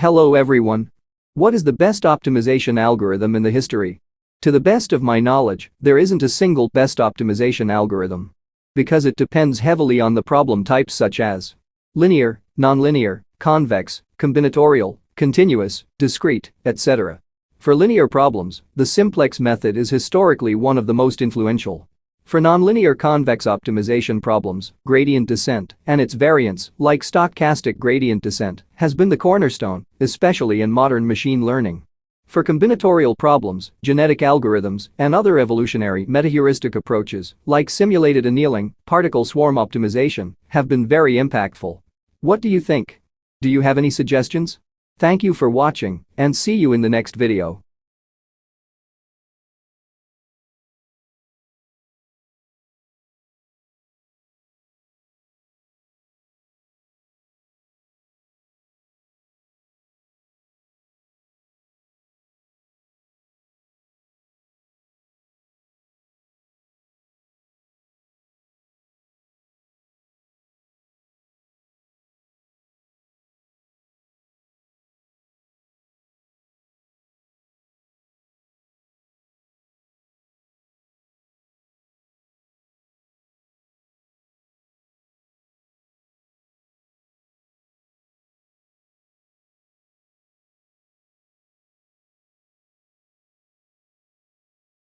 Hello everyone. What is the best optimization algorithm in the history? To the best of my knowledge, there isn't a single best optimization algorithm. Because it depends heavily on the problem types such as linear, nonlinear, convex, combinatorial, continuous, discrete, etc. For linear problems, the simplex method is historically one of the most influential. For nonlinear convex optimization problems, gradient descent and its variants, like stochastic gradient descent, has been the cornerstone, especially in modern machine learning. For combinatorial problems, genetic algorithms and other evolutionary metaheuristic approaches, like simulated annealing, particle swarm optimization, have been very impactful. What do you think? Do you have any suggestions? Thank you for watching and see you in the next video.